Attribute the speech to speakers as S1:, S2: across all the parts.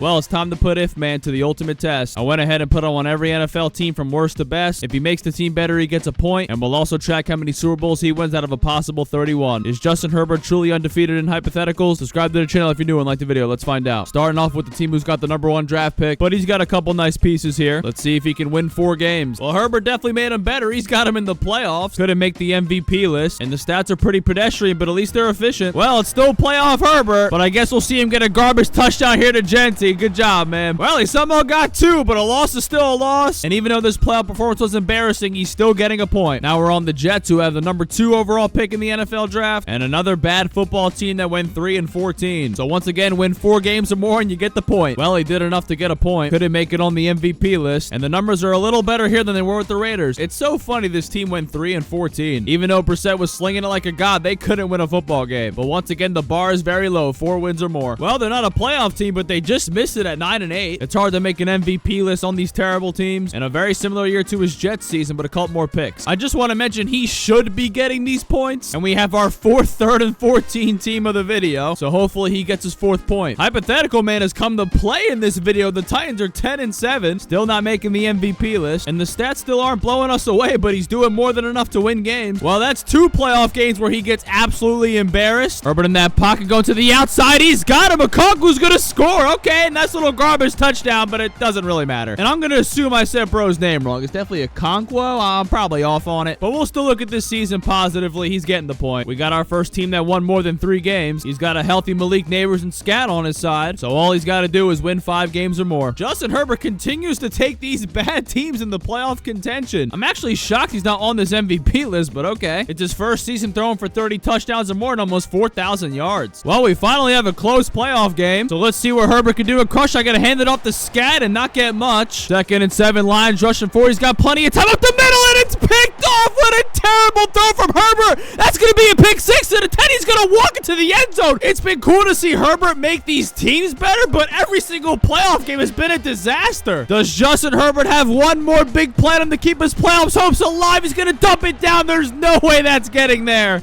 S1: Well, it's time to put If Man to the ultimate test. I went ahead and put him on every NFL team from worst to best. If he makes the team better, he gets a point, and we'll also track how many Super Bowls he wins out of a possible 31. Is Justin Herbert truly undefeated in hypotheticals? Subscribe to the channel if you're new and like the video. Let's find out. Starting off with the team who's got the #1 draft pick, but he's got a couple nice pieces here. Let's see if he can win 4 games. Well, Herbert definitely made him better. He's got him in the playoffs. Couldn't make the MVP list, and the stats are pretty pedestrian, but at least they're efficient. Well, it's still playoff Herbert, but I guess we'll see him get a garbage touchdown here to Genty. Good job, man. Well, he somehow got 2, but a loss is still a loss. And even though this playoff performance was embarrassing, he's still getting a point. Now we're on the Jets, who have the #2 overall pick in the NFL draft, and another bad football team that went 3-14. So once again, win 4 games or more and you get the point. Well, he did enough to get a point. Couldn't make it on the MVP list, and the numbers are a little better here than they were with the Raiders. It's so funny this team went 3-14. Even though Brissett was slinging it like a god, they couldn't win a football game. But once again, the bar is very low, 4 wins or more. Well, they're not a playoff team, but they just missed it at 9-8. It's hard to make an MVP list on these terrible teams, and a very similar year to his Jets season, but a couple more picks. I just want to mention he should be getting these points, and we have our 4th 3rd and 14 team of the video, so hopefully he gets his 4th point. Hypothetical Man has come to play in this video. The Titans are 10-7, still not making the MVP list, and the stats still aren't blowing us away, but he's doing more than enough to win games. Well, that's 2 playoff games where he gets absolutely embarrassed. Herbert in that pocket going to the outside. He's got him. Okonkwo's going to score. Okay, nice little garbage touchdown, but it doesn't really matter. And I'm going to assume I said bro's name wrong. It's definitely Okonkwo. I'm probably off on it, but we'll still look at this season positively. He's getting the point. We got our first team that won more than 3 games. He's got a healthy Malik Neighbors and Scat on his side, so all he's got to do is win 5 games or more. Justin Herbert continues to take these bad teams in the playoff contention. I'm actually shocked he's not on this MVP list, but okay. It's his first season throwing for 30 touchdowns or more and almost 4,000 yards. Well, we finally have a close playoff game, so let's see what Herbert can do. A crush. I got to hand it off to Scat and not get much. 2nd and 7, Lions rushing 4. He's got plenty of time up the middle, and it's picked off. What a terrible throw from Herbert. That's going to be a pick 6, and Teddy's going to walk into the end zone. It's been cool to see Herbert make these teams better, but every single playoff game has been a disaster. Does Justin Herbert have one more big plan to keep his playoffs hopes alive? He's going to dump it down. There's no way that's getting there.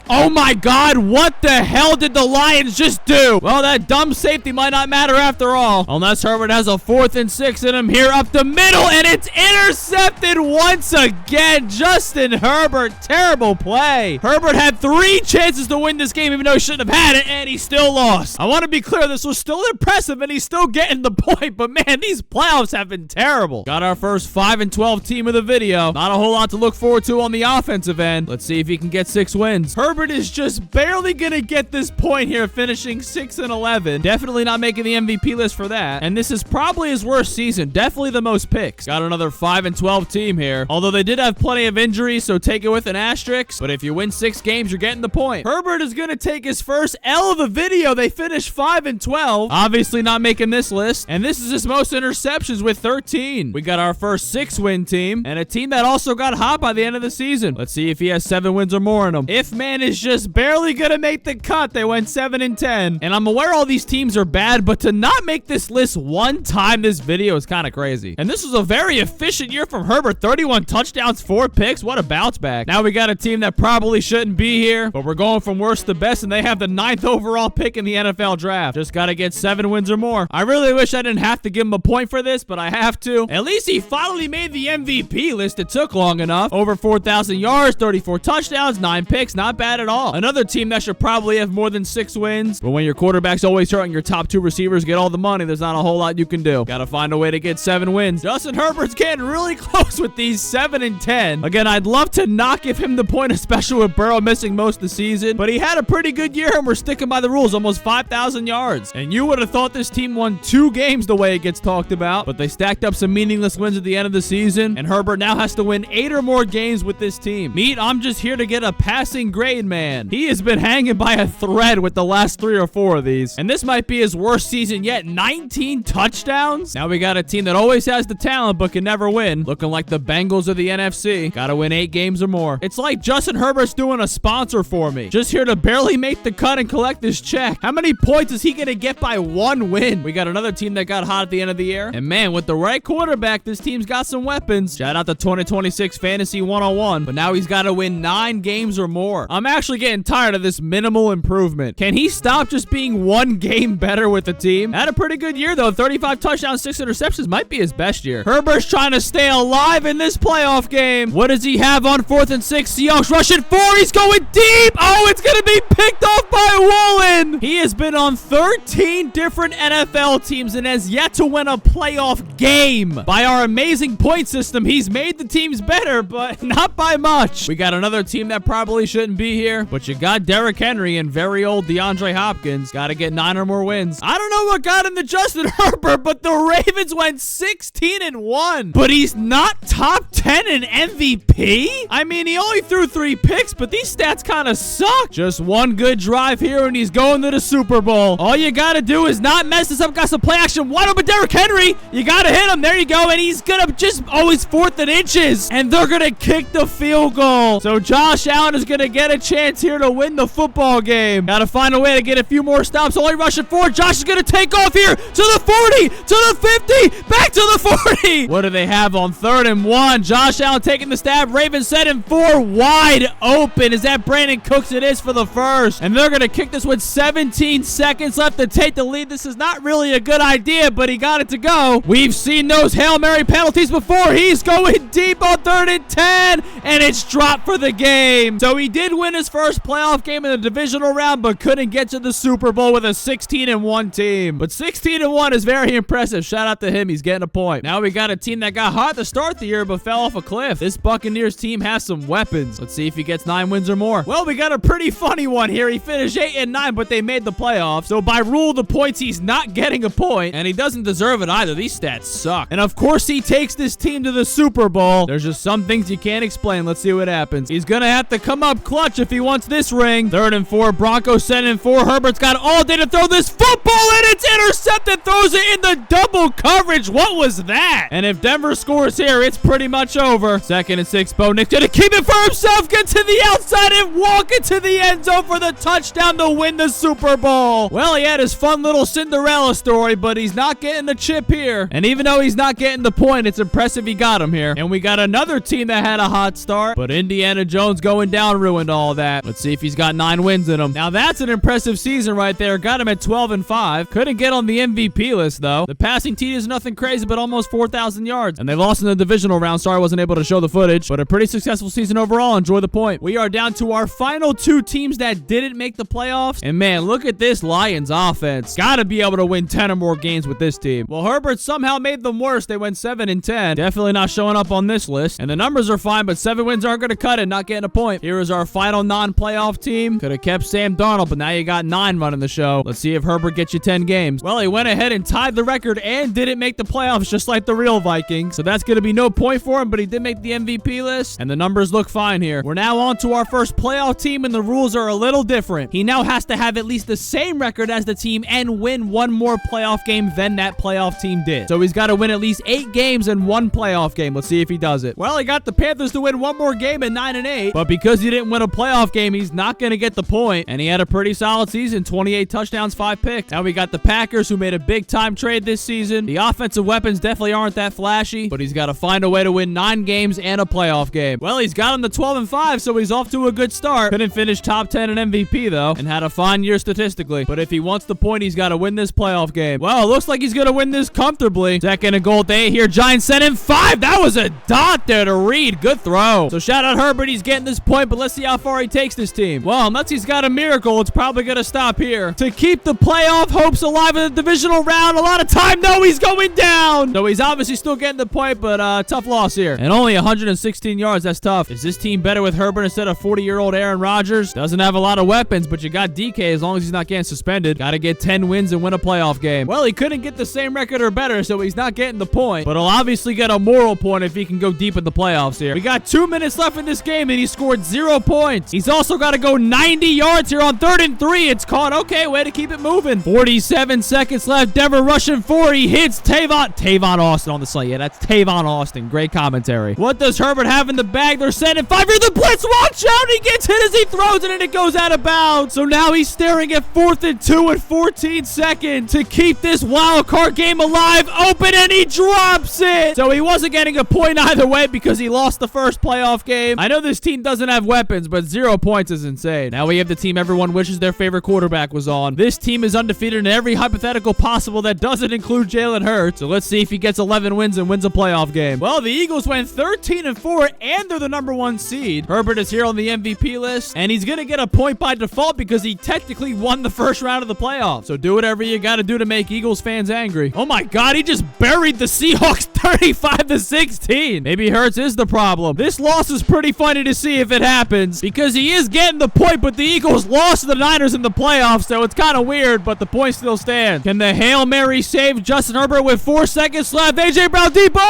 S1: Oh my God, what the hell did the Lions just do? Well, that dumb safety might not matter after all. Unless Herbert has a 4th and 6 in him here up the middle, and it's intercepted once again. Justin Herbert, terrible play. Herbert had 3 chances to win this game, even though he shouldn't have had it, and he still lost. I want to be clear, this was still impressive, and he's still getting the point, but man, these playoffs have been terrible. Got our first 5-12 team of the video. Not a whole lot to look forward to on the offensive end. Let's see if he can get 6 wins. Herbert is just barely gonna get this point here, finishing 6-11. Definitely not making the MVP list for that. And this is probably his worst season. Definitely the most picks. Got another 5-12 team here. Although they did have plenty of injuries, so take it with an asterisk. But if you win 6 games, you're getting the point. Herbert is gonna take his first L of the video. They finished 5-12. Obviously not making this list. And this is his most interceptions with 13. We got our first 6-win team, and a team that also got hot by the end of the season. Let's see if he has 7 wins or more in him. If Man is just barely gonna make the cut. They went 7-10, and I'm aware all these teams are bad, but to not make this list one time this video is kind of crazy. And this was a very efficient year from Herbert. 31 touchdowns, 4 picks. What a bounce back. Now we got a team that probably shouldn't be here, but we're going from worst to best, and they have the 9th overall pick in the NFL draft. Just gotta get 7 wins or more. I really wish I didn't have to give him a point for this, but I have to. At least he finally made the MVP list. It took long enough. Over 4,000 yards, 34 touchdowns, 9 picks. Not bad at all. Another team that should probably have more than 6 wins. But when your quarterback's always hurt and your top 2 receivers get all the money, there's not a whole lot you can do. Gotta find a way to get 7 wins. Justin Herbert's getting really close with these 7-10. Again, I'd love to not give him the point, especially with Burrow missing most of the season. But he had a pretty good year, and we're sticking by the rules. Almost 5,000 yards. And you would have thought this team won 2 games the way it gets talked about. But they stacked up some meaningless wins at the end of the season. And Herbert now has to win 8 or more games with this team. Meet, I'm just here to get a passing grade, man. He has been hanging by a thread with the last 3 or 4 of these. And this might be his worst season yet. 19 touchdowns? Now we got a team that always has the talent but can never win. Looking like the Bengals of the NFC. Gotta win 8 games or more. It's like Justin Herbert's doing a sponsor for me. Just here to barely make the cut and collect this check. How many points is he gonna get by 1 win? We got another team that got hot at the end of the year. And man, with the right quarterback, this team's got some weapons. Shout out to 2026 Fantasy 101. But now he's got to win 9 games or more. I'm actually getting tired of this minimal improvement. Can he stop just being one game better with the team? Had a pretty good year, though. 35 touchdowns, 6 interceptions might be his best year. Herbert's trying to stay alive in this playoff game. What does he have on 4th and 6? Seahawks rushing 4. He's going deep. Oh, it's going to be picked off by Woolen. He has been on 13 different NFL teams and has yet to win a playoff game. By our amazing point system, he's made the teams better, but not by much. We got another team that probably shouldn't be here, but you got Derrick Henry and very old DeAndre Hopkins. Got to get 9 or more wins. I don't know what got into Justin Herbert, but the Ravens went 16-1. But he's not top 10 in MVP? I mean, he only threw 3 picks, but these stats kind of suck. Just one good drive here, and he's going to the Super Bowl. All you got to do is not mess this up. Got some play action. Wide open Derrick Henry. You got to hit him. There you go. And he's going to just always 4th and inches. And they're going to kick the field goal. So Josh Allen is going to get a chance here to win the football game. Got to find a way to get a few more stops. Only rushing 4. Josh is going to take off here to the 40, to the 50, back to the 40. What do they have on 3rd and 1? Josh Allen taking the stab. Ravens setting 4 wide open. Is that Brandon Cooks? It is for the first. And they're going to kick this with 17 seconds left to take the lead. This is not really a good idea, but he got it to go. We've seen those Hail Mary penalties before. He's going deep on 3rd and 10, and it's dropped for the game. So he did win his first playoff game in the divisional round, but couldn't get to the Super Bowl with a 16-1 team. But 16-1 is very impressive. Shout out to him. He's getting a point. Now we got a team that got hot to start the year, but fell off a cliff. This Buccaneers team has some weapons. Let's see if he gets 9 wins or more. Well, we got a pretty funny one here. He finished 8-9, but they made the playoffs. So by rule of the points, he's not getting a point, and he doesn't deserve it either. These stats suck. And of course, he takes this team to the Super Bowl. There's just some things you can't explain. Let's see what happens. He's gonna have to come up clutch if he wants this ring. 3rd and 4. Broncos sending 4. Herbert's got all day to throw this football, and it's intercepted. Throws it in the double coverage. What was that? And if Denver scores here, it's pretty much over. 2nd and 6. Bo Nick's gonna keep it for himself. Get to the outside and walk into the end zone for the touchdown to win the Super Bowl. Well, he had his fun little Cinderella story, but he's not getting the chip here. And even though he's not getting the point, it's impressive he got him here. And we got another team that had a hot start, but Indiana Jones going down ruined all that. Let's see if he's got 9 wins in him. Now that's an impressive season right there. Got him at 12-5. Couldn't get on the MVP list though. The passing TD is nothing crazy, but almost 4,000 yards. And they lost in the divisional round. Sorry I wasn't able to show the footage, but a pretty successful season overall. Enjoy the point. We are down to our final 2 teams that didn't make the playoffs. And man, look at this Lions offense. Gotta be able to win 10 or more games with this team. Well, Herbert somehow made them worse. They went 7-10. Definitely not showing up on this list. And the numbers are fine, but 7 wins aren't going to cut it. Not getting a point. Here is our final non-playoff team. Could have kept Sam Darnold, but now you got 9 running the show. Let's see if Herbert gets you 10 games. Well, he went ahead and tied the record and didn't make the playoffs just like the real Vikings. So that's going to be no point for him, but he did make the MVP list. And the numbers look fine here. We're now on to our first playoff team, and the rules are a little different. He now has to have at least the same record as the team and win 1 more playoff game than that playoff team did. So he's got to win at least 8 games and 1 playoff game. Let's see if he does it. Well, he got the Panthers to win 1 more game at 9-8, but because he didn't win a playoff game, he's not going to get the point. And he had a pretty solid season. 28 touchdowns, 5 picks. Now we got the Packers, who made a big time trade this season. The offensive weapons definitely aren't that flashy, but he's got to find a way to win 9 games and a playoff game. Well, he's got him to 12-5, so he's off to a good start. Couldn't finish top 10 in MVP though, and had a fine year statistically. But if he wants the point, he's got to win this playoff game. Well, it looks like he's going to win this comfortably. 2nd and goal at the 8 here. Giants sent him 5. That was a dot there to Reed. Good throw. So shout out Herbert. He's getting this point, but let's see how far he takes this team. Well, unless he's got a miracle, it's probably going to stop here. To keep the playoff hopes alive in the divisional round, a lot of time. No, he's going down. So he's obviously still getting the point, but tough loss here. And only 116 yards. That's tough. Is this team better with Herbert instead of 40-year-old Aaron Rodgers? Doesn't have a lot of weapons, but you got DK as long as he's not getting suspended. Got to get 10 wins and win a playoff game. Well, he couldn't get the same record or better, so he's not getting the point, but he'll obviously get a moral point if he can go deep in the playoffs here. We got 2 minutes left in this game, and he scored 0 points. He's also got to go 90 yards here on 3rd and 3. It's caught. Okay, way to keep it moving. 47 seconds left. Denver rushing 4. He hits Tavon Austin on the slant. Yeah, that's Tavon Austin. Great commentary. What does Herbert have in the bag? They're sending 5 here. The blitz. Watch out. He gets hit as he throws it, and it goes out of bounds. So now he's staring at 4th and 2 and 14 seconds to keep this wild card game alive. Open, and he drops it. So he wasn't getting a point either way because he lost the first playoff game. I know this team doesn't have weapons, but 0 points is insane. Now we have the team everyone wishes their favorite quarterback was on. This team is undefeated in every hypothetical possible that doesn't include Jalen Hurts. So let's see if he gets 11 wins and wins a playoff game. Well, the Eagles went 13-4 and they're the #1 seed. Herbert is here on the MVP list, and he's going to get a point by default because he technically won the first round of the playoffs. So do whatever you got to do to make Eagles fans angry. Oh my God, he just buried the Seahawks 35-16. Maybe Hurts is the problem. This loss is pretty funny to see if it happens because he is getting the point, but the Eagles lost to the Niners in the playoffs, so it's kind of weird, but the point still stands. Can the Hail Mary save Justin Herbert with 4 seconds left? A.J. Brown deep ball!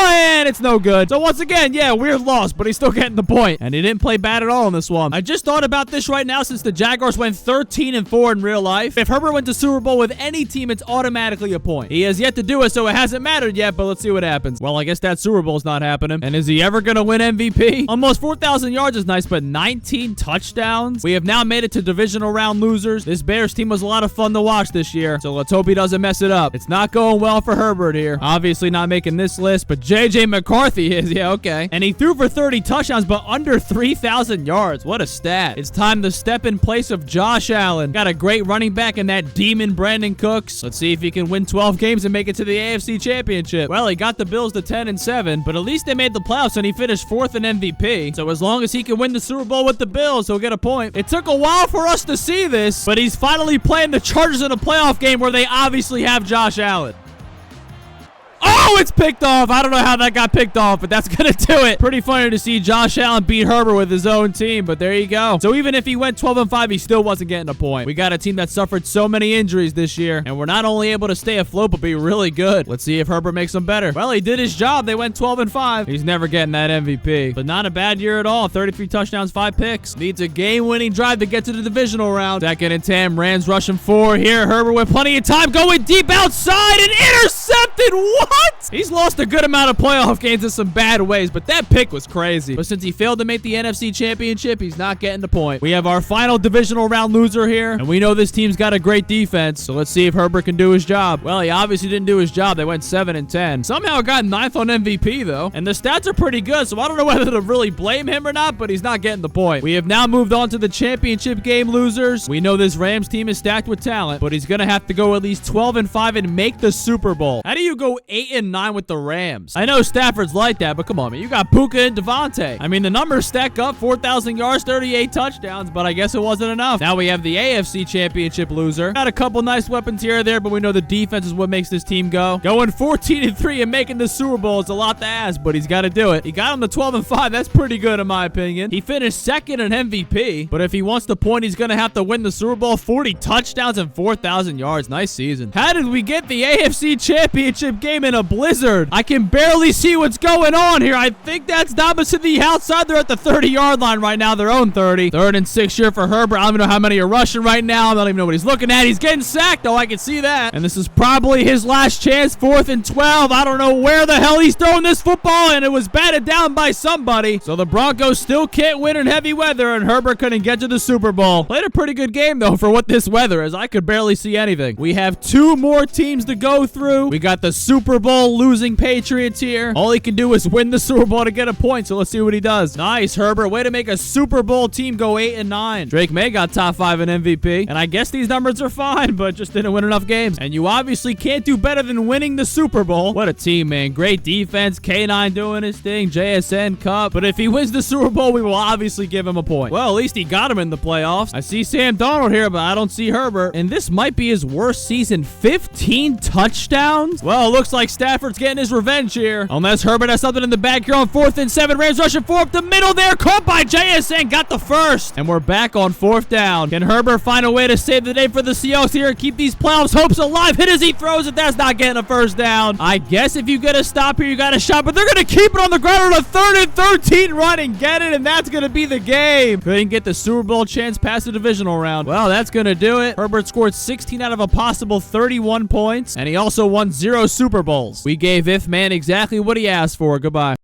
S1: And it's no good. So once again, yeah, weird loss, but he's still getting the point. And he didn't play bad at all in this one. I just thought about this right now since the Jaguars went 13-4 in real life. If Herbert went to Super Bowl with any team, it's automatically a point. He has yet to do it, so it hasn't mattered yet, but let's see what happens. Well, I guess that Super Bowl's not happening. And is he ever going to win MVP? Almost 4,000 yards is nice, but 19 touchdowns? We have now made it to divisional round losers. This Bears team was a lot of fun to watch this year, so let's hope he doesn't mess it up. It's not going well for Herbert here. Obviously not making this list, but J.J. McCarthy is. Yeah, okay. And he threw for 30 touchdowns, but under 3,000 yards. What a stat. It's time to step in place of Josh Allen. Got a great running back in that demon Brandon Cooks. Let's see if he can win 12 games and make it to the AFC Championship. Well, he got the Bills to 10-7, but at least they made the playoffs and he finished 4th in MVP. So as long as he can win the Super Bowl with the Bills, he'll get a point. It took a while for us to see this, but he's finally playing the Chargers in a playoff game where they obviously have Josh Allen. Oh, it's picked off. I don't know how that got picked off, but that's going to do it. Pretty funny to see Josh Allen beat Herbert with his own team, but there you go. So even if he went 12-5, he still wasn't getting a point. We got a team that suffered so many injuries this year, and we're not only able to stay afloat, but be really good. Let's see if Herbert makes them better. Well, he did his job. They went 12-5. He's never getting that MVP, but not a bad year at all. 33 touchdowns, 5 picks. Needs a game-winning drive to get to the divisional round. 2nd and 10. Rams rushing 4 here. Herbert with plenty of time going deep outside and intercepted. What? He's lost a good amount of playoff games in some bad ways, but that pick was crazy. But since he failed to make the NFC Championship, he's not getting the point. We have our final divisional round loser here, and we know this team's got a great defense, so let's see if Herbert can do his job. Well, he obviously didn't do his job. They went 7-10. Somehow got 9th on MVP, though, and the stats are pretty good, so I don't know whether to really blame him or not, but he's not getting the point. We have now moved on to the championship game losers. We know this Rams team is stacked with talent, but he's going to have to go at least 12-5 and make the Super Bowl. How do you go 8-9 with the Rams? I know Stafford's like that, but come on, man. You got Puka and Devontae. I mean, the numbers stack up. 4,000 yards, 38 touchdowns, but I guess it wasn't enough. Now we have the AFC Championship loser. Got a couple nice weapons here or there, but we know the defense is what makes this team go. Going 14-3 and making the Super Bowl is a lot to ask, but he's got to do it. He got him to 12-5. That's pretty good in my opinion. He finished 2nd in MVP, but if he wants the point, he's going to have to win the Super Bowl. 40 touchdowns and 4,000 yards. Nice season. How did we get the AFC Championship game in a blizzard? I can barely see what's going on here. I think that's Damas to the outside. They're at the 30-yard line right now. Their own 30. 3rd and 6 here for Herbert. I don't even know how many are rushing right now. I don't even know what he's looking at. He's getting sacked. Oh, I can see that. And this is probably his last chance. 4th and 12. I don't know where the hell he's throwing this football, and it was batted down by somebody. So the Broncos still can't win in heavy weather, and Herbert couldn't get to the Super Bowl. Played a pretty good game, though, for what this weather is. I could barely see anything. We have 2 more teams to go through. We got the Super Bowl losing Patriots here. All he can do is win the Super Bowl to get a point, so let's see what he does. Nice, Herbert. Way to make a Super Bowl team go 8-9. Drake May got top 5 in MVP, and I guess these numbers are fine, but just didn't win enough games. And you obviously can't do better than winning the Super Bowl. What a team, man. Great defense. K9 doing his thing. JSN Cup. But if he wins the Super Bowl, we will obviously give him a point. Well, at least he got him in the playoffs. I see Sam Darnold here, but I don't see Herbert. And this might be his worst season. 15 touchdowns? Well, it looks like Stafford's getting his revenge here. Unless Herbert has something in the back here on 4th and 7. Rams rushing 4 up the middle there. Caught by JSN. Got the first. And we're back on 4th down. Can Herbert find a way to save the day for the Seahawks here and keep these playoffs hopes alive? Hit as he throws it. That's not getting a first down. I guess if you get a stop here, you got a shot. But they're going to keep it on the ground on a 3rd and 13 run and get it. And that's going to be the game. Couldn't get the Super Bowl chance past the divisional round. Well, that's going to do it. Herbert scored 16 out of a possible 31 points. And he also won 0 Super Bowls. We gave If Man exactly what he asked for. Goodbye.